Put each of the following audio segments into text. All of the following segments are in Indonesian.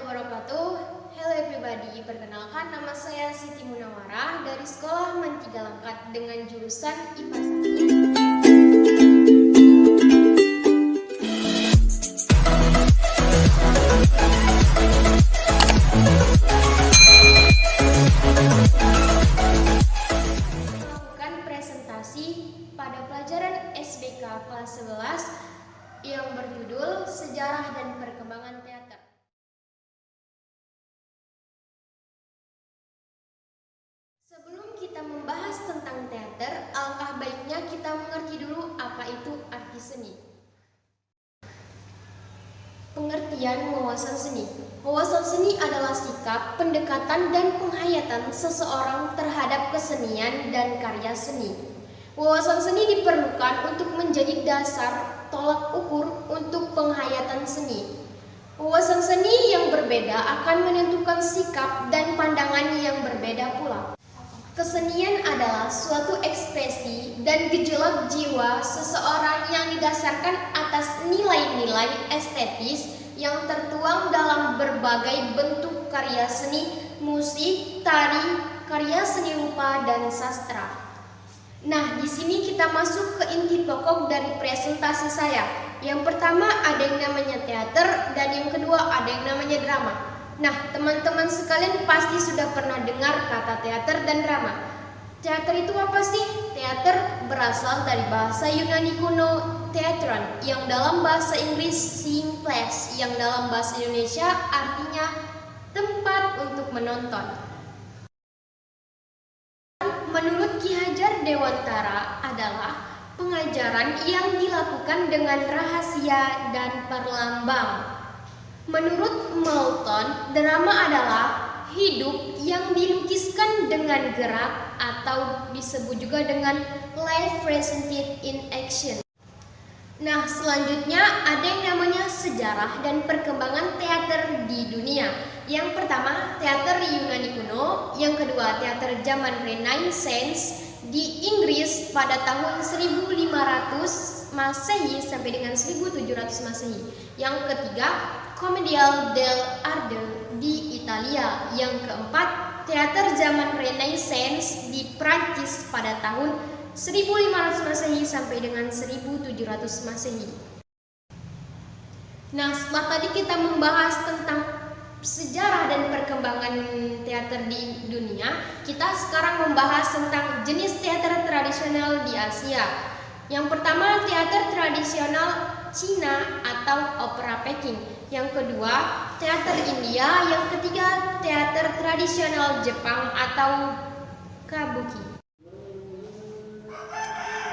wabarakatuh. Hello everybody, perkenalkan nama saya Siti Munawarah dari Sekolah Mantiga Langkat dengan jurusan IPA 1. Melakukan presentasi pada pelajaran SBK kelas 11 yang berjudul Sejarah dan Perkembangan Teater. Sebelum kita membahas tentang teater, alangkah baiknya kita mengerti dulu apa itu arti seni. Pengertian wawasan seni. Wawasan seni adalah sikap, pendekatan, dan penghayatan seseorang terhadap kesenian dan karya seni. Wawasan seni diperlukan untuk menjadi dasar tolak ukur untuk penghayatan seni. Wawasan seni yang berbeda akan menentukan sikap dan pandangan yang berbeda pula. Kesenian adalah suatu ekspresi dan gejolak jiwa seseorang yang didasarkan atas nilai-nilai estetis yang tertuang dalam berbagai bentuk karya seni, musik, tari, karya seni rupa, dan sastra. Nah, di sini kita masuk ke inti pokok dari presentasi saya. Yang pertama ada yang namanya teater dan yang kedua ada yang namanya drama. Nah, teman-teman sekalian pasti sudah pernah dengar kata teater dan drama. Teater itu apa sih? Teater berasal dari bahasa Yunani kuno theatron, yang dalam bahasa Inggris seeing plays, yang dalam bahasa Indonesia artinya tempat untuk menonton. Menurut Ki Hajar Dewantara adalah pengajaran yang dilakukan dengan rahasia dan perlambang. Menurut Moulton, drama adalah hidup yang dilukiskan dengan gerak atau disebut juga dengan life presented in action. Nah, selanjutnya ada yang namanya sejarah dan perkembangan teater di dunia. Yang pertama, teater Yunani kuno. Yang kedua, teater zaman Renaissance di Inggris pada tahun 1500 Masehi sampai dengan 1700 Masehi. Yang ketiga, Commedia dell'arte di Italia. Yang keempat, teater zaman Renaissance di Prancis pada tahun 1500 Masehi sampai dengan 1700 Masehi. Nah, setelah tadi kita membahas tentang sejarah dan perkembangan teater di dunia, kita sekarang membahas tentang jenis teater tradisional di Asia. Yang pertama, teater tradisional Cina atau opera Peking. Yang kedua, teater India. Yang ketiga, teater tradisional Jepang atau kabuki.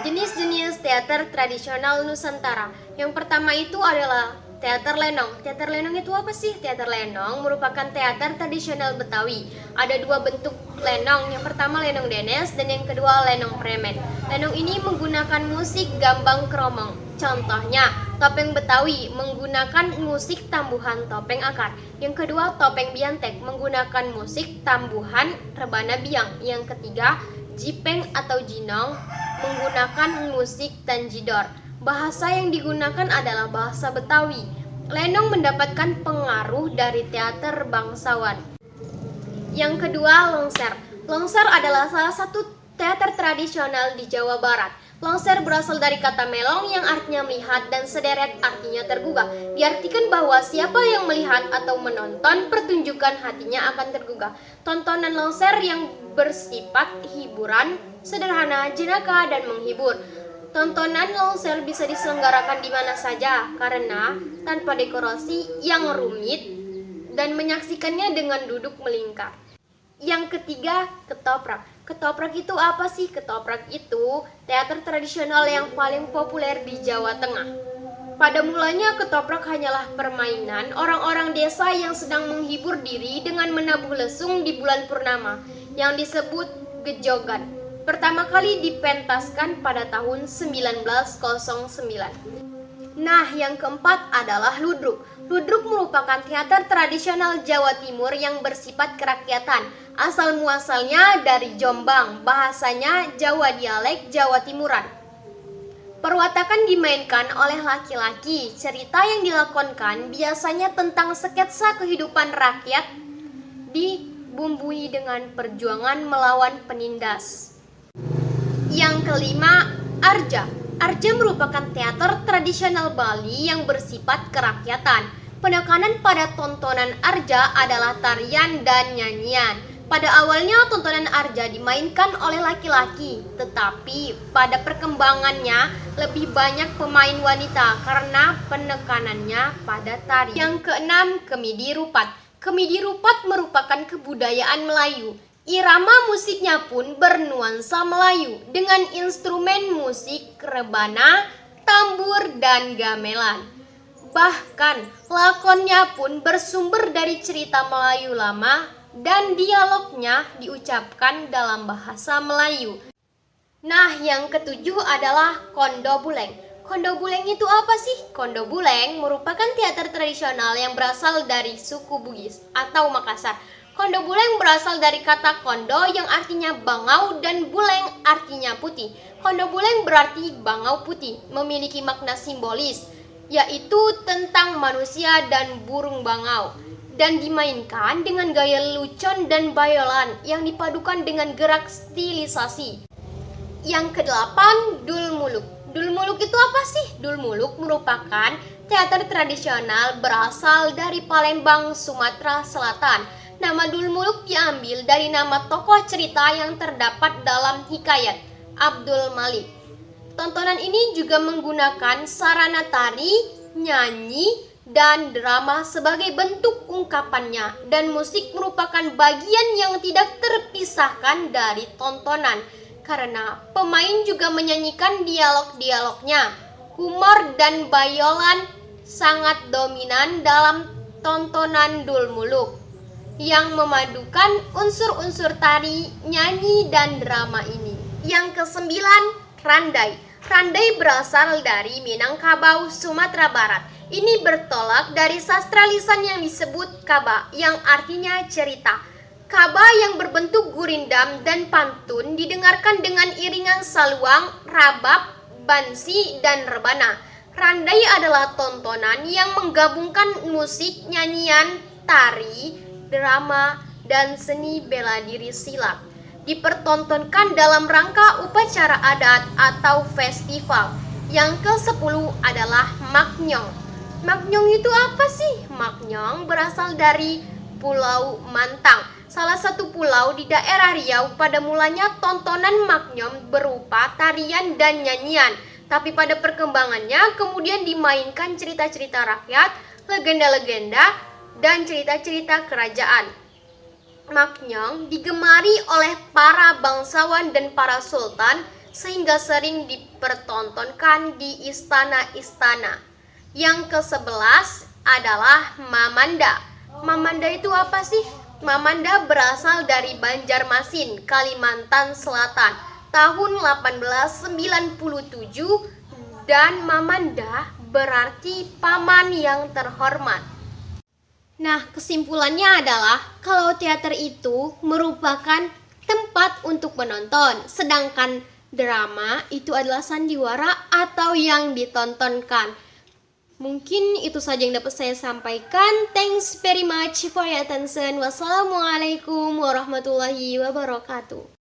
Jenis-jenis teater tradisional Nusantara. Yang pertama itu adalah teater lenong. Teater lenong itu apa sih? Teater lenong merupakan teater tradisional Betawi. Ada dua bentuk lenong. Yang pertama lenong denes dan yang kedua lenong premen. Lenong ini menggunakan musik gambang kromong. Contohnya, topeng Betawi menggunakan musik tambuhan topeng akar. Yang kedua, topeng biantek menggunakan musik tambuhan rebana biang. Yang ketiga, jipeng atau jinong menggunakan musik tanjidor. Bahasa yang digunakan adalah bahasa Betawi. Lenong mendapatkan pengaruh dari teater bangsawan. Yang kedua, lengser. Lengser adalah salah satu teater tradisional di Jawa Barat. Lengser berasal dari kata melong yang artinya melihat dan sederet artinya tergugah. Diartikan bahwa siapa yang melihat atau menonton pertunjukan hatinya akan tergugah. Tontonan lengser yang bersifat hiburan, sederhana, jenaka, dan menghibur. Tontonan lengser bisa diselenggarakan di mana saja karena tanpa dekorasi yang rumit dan menyaksikannya dengan duduk melingkar. Yang ketiga, ketoprak. Ketoprak itu apa sih? Ketoprak itu teater tradisional yang paling populer di Jawa Tengah. Pada mulanya ketoprak hanyalah permainan orang-orang desa yang sedang menghibur diri dengan menabuh lesung di bulan purnama yang disebut gejogan. Pertama kali dipentaskan pada tahun 1909. Nah, yang keempat adalah ludruk. Ludruk merupakan teater tradisional Jawa Timur yang bersifat kerakyatan. Asal muasalnya dari Jombang, bahasanya Jawa dialek Jawa Timuran. Perwatakan dimainkan oleh laki-laki. Cerita yang dilakonkan biasanya tentang sketsa kehidupan rakyat dibumbui dengan perjuangan melawan penindas. Yang kelima, Arja. Arja merupakan teater tradisional Bali yang bersifat kerakyatan. Penekanan pada tontonan Arja adalah tarian dan nyanyian. Pada awalnya tontonan Arja dimainkan oleh laki-laki, tetapi pada perkembangannya lebih banyak pemain wanita karena penekanannya pada tari. Yang keenam, Kemidi Rupat. Kemidi Rupat merupakan kebudayaan Melayu. Irama musiknya pun bernuansa Melayu dengan instrumen musik rebana, tambur, dan gamelan. Bahkan lakonnya pun bersumber dari cerita Melayu lama dan dialognya diucapkan dalam bahasa Melayu. Nah, yang ketujuh adalah Kondo Buleng. Kondo Buleng itu apa sih? Kondo Buleng merupakan teater tradisional yang berasal dari suku Bugis atau Makassar. Kondo Buleng berasal dari kata kondo yang artinya bangau dan buleng artinya putih. Kondo Buleng berarti bangau putih, memiliki makna simbolis, yaitu tentang manusia dan burung bangau, dan dimainkan dengan gaya lucon dan bayolan yang dipadukan dengan gerak stilisasi. Yang kedelapan, Dul Muluk. Dul Muluk itu apa sih? Dul Muluk merupakan teater tradisional berasal dari Palembang, Sumatera Selatan. Nama Dul Muluk diambil dari nama tokoh cerita yang terdapat dalam hikayat Abdul Malik. Tontonan ini juga menggunakan sarana tari, nyanyi, dan drama sebagai bentuk ungkapannya, dan musik merupakan bagian yang tidak terpisahkan dari tontonan karena pemain juga menyanyikan dialog-dialognya. Humor dan bayolan sangat dominan dalam tontonan Dul Muluk yang memadukan unsur-unsur tari, nyanyi, dan drama ini. Yang kesembilan, Randai. Randai berasal dari Minangkabau, Sumatera Barat. Ini bertolak dari sastra lisan yang disebut kaba, yang artinya cerita. Kaba yang berbentuk gurindam dan pantun didengarkan dengan iringan saluang, rabab, bansi, dan rebana. Randai adalah tontonan yang menggabungkan musik, nyanyian, tari, drama, dan seni bela diri silat. Dipertontonkan dalam rangka upacara adat atau festival. Yang ke-10 adalah Maknyong. Maknyong itu apa sih? Maknyong berasal dari Pulau Mantang, salah satu pulau di daerah Riau. Pada mulanya tontonan Maknyong berupa tarian dan nyanyian, tapi pada perkembangannya kemudian dimainkan cerita-cerita rakyat, legenda-legenda, dan cerita-cerita kerajaan. Maknyong digemari oleh para bangsawan dan para sultan sehingga sering dipertontonkan di istana-istana. Yang ke-11 adalah Mamanda. Mamanda itu apa sih? Mamanda berasal dari Banjarmasin, Kalimantan Selatan, tahun 1897, dan Mamanda berarti paman yang terhormat. Nah, kesimpulannya adalah kalau teater itu merupakan tempat untuk menonton, sedangkan drama itu adalah sandiwara atau yang ditontonkan. Mungkin itu saja yang dapat saya sampaikan. Thanks very much for your attention. Wassalamualaikum warahmatullahi wabarakatuh.